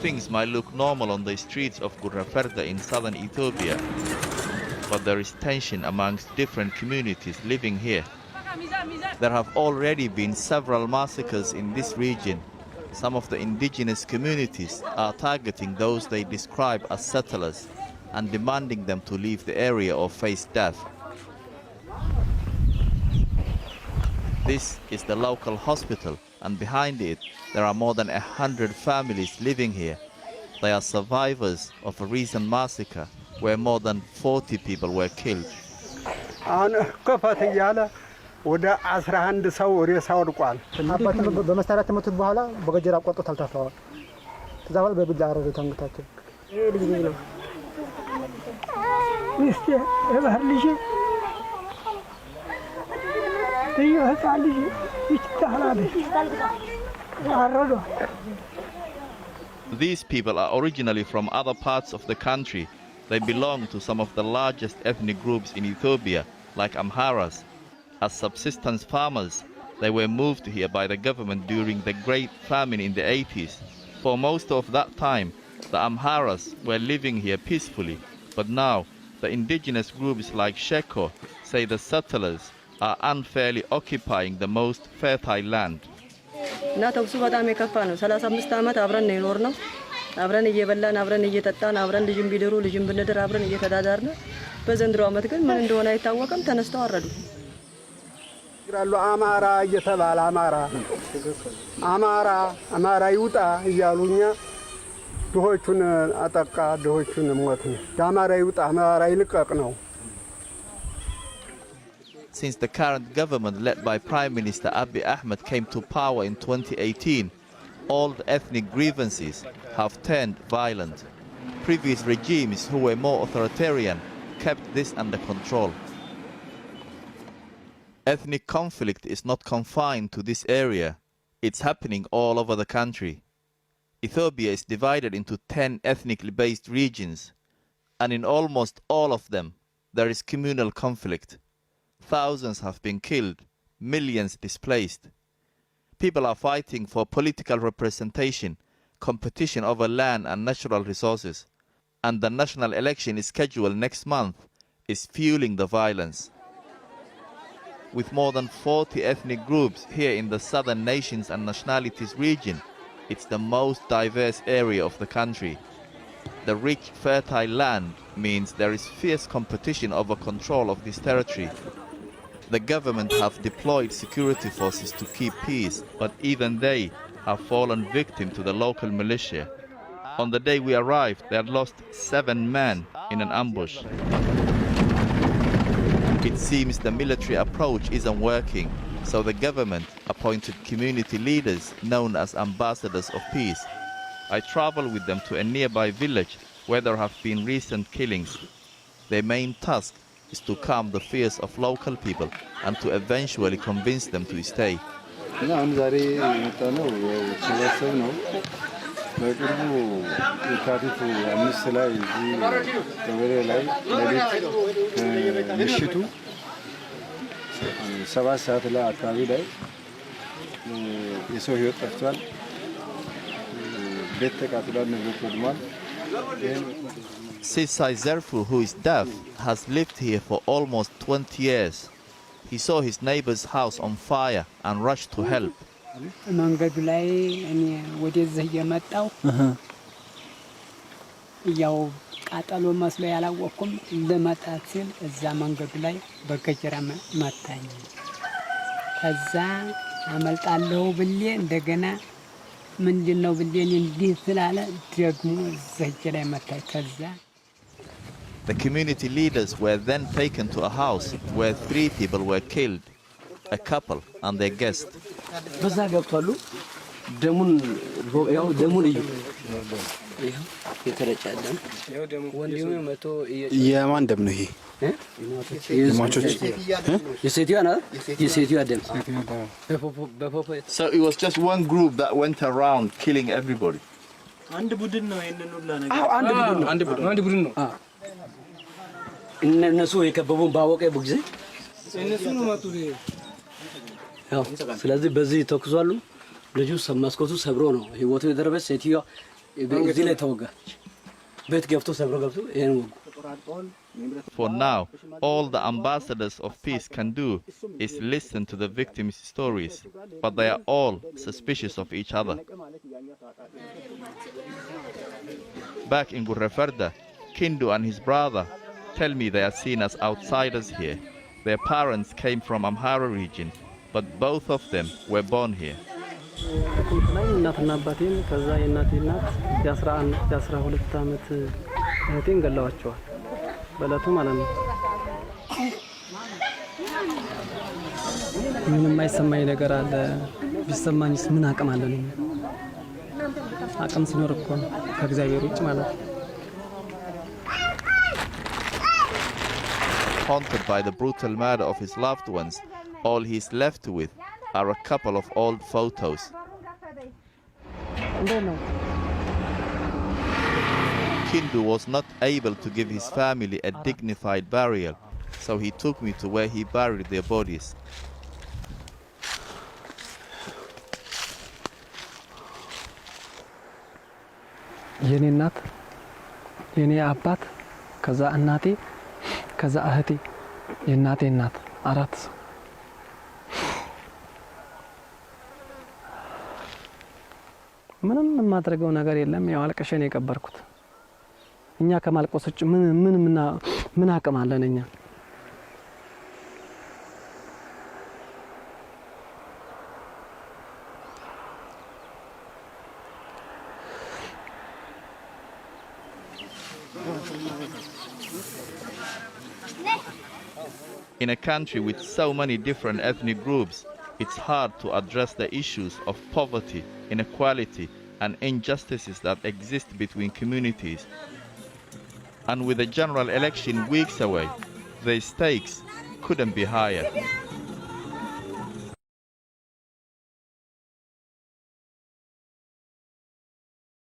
Things might look normal on the streets of Gura Ferda in southern Ethiopia, but there is tension amongst different communities living here. There have already been several massacres in this region. Some of the indigenous communities are targeting those they describe as settlers and demanding them to leave the area or face death. This is the local hospital, and behind it there are more than 100 families living here. They are survivors of a recent massacre where more than 40 people were killed. ወደ 11 ሰው ሬሳ ወድቋል። በመሳሪያ ተመቱት በኋላ በገጀራ ቆርጦታል ታስረዋል። ከዛ በኋላ በቢላ አረዱት አንገታቸው። ልጅ ነው ሚስቴ የባህር ልጅ ህፃን ልጅ ይታላለች አረዱ። These people are originally from other parts of the country. They belong to some of the largest ethnic groups in Ethiopia, like Amharas. As subsistence farmers, they were moved here by the government during the Great Famine in the 80s. For most of that time, the Amharas were living here peacefully, but now the indigenous groups like Sheko say the settlers are unfairly occupying the most fertile land. እና ተኩሱ በጣም የከፋ ነው። 35 ዓመት አብረን ነው የኖርነው። አብረን እየበላን አብረን እየጠጣን አብረን ልጅም ቢድሩ ልጅም ብንድር አብረን እየተዳዳርን በዘንድሮ ዓመት ግን ምን እንደሆነ አይታወቅም ተነስተው አረዱ። ይራሉ አማራ እየተባለ አማራ ይውጣ እያሉኛ ድሆቹን አጠቃ ድሆቹን ሞት ነው። አማራ ይውጣ አማራ ይልቀቅ ነው። Since the current government led by Prime Minister Abiy Ahmed came to power in 2018, all the ethnic grievances have turned violent. Previous regimes who were more authoritarian kept this under control. Ethnic conflict is not confined to this area. It's happening all over the country. Ethiopia is divided into 10 ethnically based regions, and in almost all of them, there is communal conflict. Thousands have been killed, millions displaced. People are fighting for political representation, competition over land and natural resources, and the national election is scheduled next month is fueling the violence. With more than 40 ethnic groups here in the southern nations and nationalities region, it's the most diverse area of the country. The rich, fertile land means there is fierce competition over control of this territory. The government have deployed security forces to keep peace, but even they have fallen victim to the local militia. On the day we arrived, they had lost 7 men in an ambush. It seems the military approach isn't working, so the government appointed community leaders known as ambassadors of peace. I traveled with them to a nearby village where there have been recent killings. Their main task is to calm the fears of local people and to eventually convince them to stay. በቅርቡ የካቲት 5 ላይ እዚህ ቀበሌ ላይ ምሽቱ 7 ሰዓት ላይ አካባቢ ላይ የሰው ህይወት ጠፍቷል። ቤት ተቃጥሏል፣ ንብረት ወድሟል። Sisai Zerfu, who is deaf, has lived here for almost 20 years. He saw his neighbor's house on fire and rushed to help. መንገዱ ላይ እኔ ወደዚህ እየመጣሁ ያው ቃጠሎ መስሎ ያላወቅኩም ልመጣ ሲል እዛ መንገዱ ላይ በገጀራ መታኝ። ከዛ አመልጣለሁ ብዬ እንደገና ምንድነው ብዬ እንዲህ ስላለ ደግሞ ዘጀ ላይ መታኝ። ከዛ The community leaders were then taken to a house where 3 people were killed, a couple and their guest. በዛ ገብቷሉ። ደሙን እዩ የተረጨልን ወንድሙ መቶ የማን ደም ነው ይሄ? የማቾች የሴትዮዋ ደም። So it was just one group that went around killing everybody. አንድ ቡድን ነው ይሄንን ሁላ ነገር። አንድ ቡድን ነው። እነሱ የከበቡን ባወቀ ጊዜ እነሱ ነው መጡ። ስለዚህ በዚህ ተኩሷሉ። ልጁ መስኮቱ ሰብሮ ነው ህይወቱ የደረበች። ሴትዮዋ እዚህ ላይ ተወጋ ቤት ገብቶ ሰብሮ ገብቶ ይሄን ወጉ For now, all the ambassadors of peace can do is listen to the victims' stories, but they are all suspicious of each other. Back in Guraferda, Kindu and his brother tell me they are seen as outsiders here. Their parents came from Amhara region, but both of them were born here. እናትና አባቴን ከዛ የእናቴ እናት የ12 ዓመት እህቴን ገለዋቸዋል በለቱ ማለት ነው። ምንም የማይሰማኝ ነገር አለ። ቢሰማኝስ ምን አቅም አለኝ? አቅም ሲኖር እኮ ከእግዚአብሔር ውጭ ማለት ነው። Haunted by the brutal murder of his loved ones, all he is left with are a couple of old photos. Kindu was not able to give his family a dignified burial, so he took me to where he buried their bodies. የኔ እናት የኔ አባት ከዛ እናቴ ከዛ እህቴ የእናቴ እናት አራት ሰው ምንም ማድረገው ነገር የለም። ያው አልቀሸን የቀበርኩት እኛ ከማልቆስ ውጭ ምን አቅም አለን እኛ? In a country with so many different ethnic groups, it's hard to address the issues of poverty, inequality, and injustices that exist between communities. And with the general election weeks away, the stakes couldn't be higher.